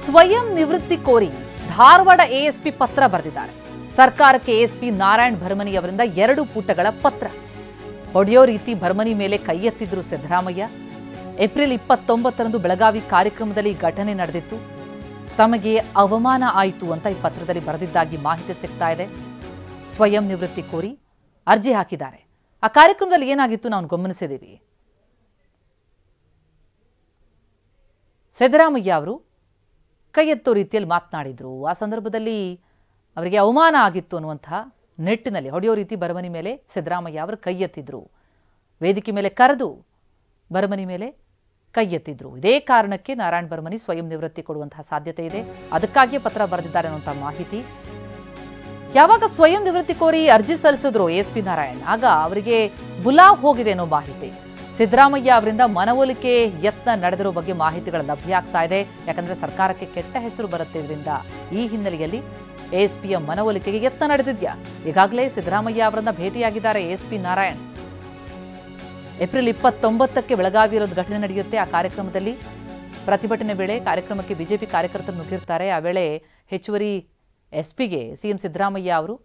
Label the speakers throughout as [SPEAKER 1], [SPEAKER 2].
[SPEAKER 1] ಸ್ವಯಂ ನಿವೃತ್ತಿ ಕೋರಿ ಧಾರವಾಡ ಎಎಸ್ಪಿ ಪತ್ರ ಬರೆದಿದ್ದಾರೆ. ಸರ್ಕಾರಕ್ಕೆ ಎಎಸ್ಪಿ ನಾರಾಯಣ್ ಭರಮನಿ ಅವರಿಂದ 2 ಪುಟಗಳ ಪತ್ರ. ಹೊಡೆಯೋ ರೀತಿ ಭರಮನಿ ಮೇಲೆ ಕೈ ಎತ್ತಿದ್ರು ಸಿದ್ದರಾಮಯ್ಯ. ಏಪ್ರಿಲ್ 29ರಂದು ಬೆಳಗಾವಿ ಕಾರ್ಯಕ್ರಮದಲ್ಲಿ ಘಟನೆ ನಡೆದಿತ್ತು. ತಮಗೆ ಅವಮಾನ ಆಯಿತು ಅಂತ ಈ ಪತ್ರದಲ್ಲಿ ಬರೆದಿದ್ದಾಗಿ ಮಾಹಿತಿ ಸಿಗ್ತಾ ಇದೆ. ಸ್ವಯಂ ನಿವೃತ್ತಿ ಕೋರಿ ಅರ್ಜಿ ಹಾಕಿದ್ದಾರೆ. ಆ ಕಾರ್ಯಕ್ರಮದಲ್ಲಿ ಏನಾಗಿತ್ತು ನಾವು ಗಮನಿಸಿದ್ದೀವಿ. ಸಿದ್ದರಾಮಯ್ಯ ಅವರು ಕೈ ಎತ್ತೋ ರೀತಿಯಲ್ಲಿ ಮಾತನಾಡಿದ್ರು. ಆ ಸಂದರ್ಭದಲ್ಲಿ ಅವರಿಗೆ ಅವಮಾನ ಆಗಿತ್ತು ಅನ್ನುವಂತಹ ನಿಟ್ಟಿನಲ್ಲಿ ಹೊಡೆಯೋ ರೀತಿ ಭರಮನಿ ಮೇಲೆ ಸಿದ್ದರಾಮಯ್ಯ ಅವರು ಕೈ ಎತ್ತಿದ್ರು. ವೇದಿಕೆ ಮೇಲೆ ಕರೆದು ಭರಮನಿ ಮೇಲೆ ಕೈ ಎತ್ತಿದ್ರು. ಇದೇ ಕಾರಣಕ್ಕೆ ನಾರಾಯಣ್ ಭರಮನಿ ಸ್ವಯಂ ನಿವೃತ್ತಿ ಕೊಡುವಂತಹ ಸಾಧ್ಯತೆ ಇದೆ. ಅದಕ್ಕಾಗಿಯೇ ಪತ್ರ ಬರೆದಿದ್ದಾರೆ ಅನ್ನುವಂಥ ಮಾಹಿತಿ. ಯಾವಾಗ ಸ್ವಯಂ ನಿವೃತ್ತಿ ಕೋರಿ ಅರ್ಜಿ ಸಲ್ಲಿಸಿದ್ರು ಎಎಸ್ಪಿ ನಾರಾಯಣ್, ಆಗ ಅವರಿಗೆ ಬುಲಾವ್ ಹೋಗಿದೆ ಅನ್ನೋ ಮಾಹಿತಿ. ಸಿದ್ದರಾಮಯ್ಯ ಅವರಿಂದ ಮನವೊಲಿಕೆ ಯತ್ನ ನಡೆದಿರೋ ಬಗ್ಗೆ ಮಾಹಿತಿಗಳು ಲಭ್ಯ ಆಗ್ತಾ ಇದೆ. ಯಾಕಂದ್ರೆ ಸರ್ಕಾರಕ್ಕೆ ಕೆಟ್ಟ ಹೆಸರು ಬರುತ್ತೆ ಇದರಿಂದ. ಈ ಹಿನ್ನೆಲೆಯಲ್ಲಿ ಎಎಸ್ಪಿಯ ಮನವೊಲಿಕೆಗೆ ಯತ್ನ ನಡೆದಿದ್ಯಾ? ಈಗಾಗಲೇ ಸಿದ್ದರಾಮಯ್ಯ ಅವರನ್ನ ಭೇಟಿಯಾಗಿದ್ದಾರೆ ಎಎಸ್ಪಿ ನಾರಾಯಣ್. ಏಪ್ರಿಲ್ 29ಕ್ಕೆ ಬೆಳಗಾವಿಯಲ್ಲಿ ಘಟನೆ ನಡೆಯುತ್ತೆ. ಆ ಕಾರ್ಯಕ್ರಮದಲ್ಲಿ ಪ್ರತಿಭಟನೆ ವೇಳೆ ಕಾರ್ಯಕ್ರಮಕ್ಕೆ ಬಿಜೆಪಿ ಕಾರ್ಯಕರ್ತರು ನುಗ್ಗಿರ್ತಾರೆ. ಆ ವೇಳೆ ಹೆಚ್ಚುವರಿ ಎಸ್ಪಿಗೆ ಸಿಎಂ ಸಿದ್ದರಾಮಯ್ಯ ಅವರು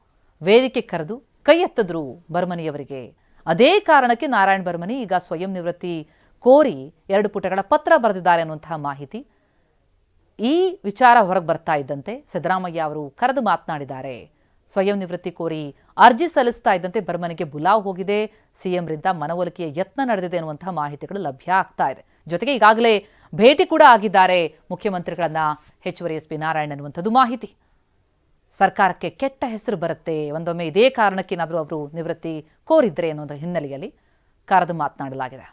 [SPEAKER 1] ವೇದಿಕೆ ಕರೆದು ಕೈ ಎತ್ತಿದ್ರು ಭರಮನಿಯವರಿಗೆ. ಅದೇ ಕಾರಣಕ್ಕೆ ನಾರಾಯಣ್ ಭರಮನಿ ಈಗ ಸ್ವಯಂ ನಿವೃತ್ತಿ ಕೋರಿ 2 ಪುಟಗಳ ಪತ್ರ ಬರೆದಿದ್ದಾರೆ ಅನ್ನುವಂತಹ ಮಾಹಿತಿ. ಈ ವಿಚಾರ ಹೊರಗೆ ಬರ್ತಾ ಇದ್ದಂತೆ ಸಿದ್ದರಾಮಯ್ಯ ಅವರು ಕರೆದು ಮಾತನಾಡಿದ್ದಾರೆ. ಸ್ವಯಂ ನಿವೃತ್ತಿ ಕೋರಿ ಅರ್ಜಿ ಸಲ್ಲಿಸ್ತಾ ಇದ್ದಂತೆ ಭರಮನಿಗೆ ಬುಲಾವ್ ಹೋಗಿದೆ, ಸಿಎಂರಿಂದ ಮನವೊಲಿಕೆಯ ಯತ್ನ ನಡೆದಿದೆ ಅನ್ನುವಂತಹ ಮಾಹಿತಿಗಳು ಲಭ್ಯ ಆಗ್ತಾ ಇದೆ. ಜೊತೆಗೆ ಈಗಾಗಲೇ ಭೇಟಿ ಕೂಡ ಆಗಿದ್ದಾರೆ ಮುಖ್ಯಮಂತ್ರಿಗಳನ್ನ ಹೆಚ್ಚುವರಿ ಎಸ್ಪಿ ನಾರಾಯಣ್ ಅನ್ನುವಂಥದ್ದು ಮಾಹಿತಿ. ಸರ್ಕಾರಕ್ಕೆ ಕೆಟ್ಟ ಹೆಸರು ಬರುತ್ತೆ, ಒಂದೊಮ್ಮೆ ಇದೇ ಕಾರಣಕ್ಕೆ ಏನಾದರೂ ಅವರು ನಿವೃತ್ತಿ ಕೋರಿದ್ರೆ ಅನ್ನೋ ಹಿನ್ನೆಲೆಯಲ್ಲಿ ಕರೆದು ಮಾತನಾಡಲಾಗಿದೆ.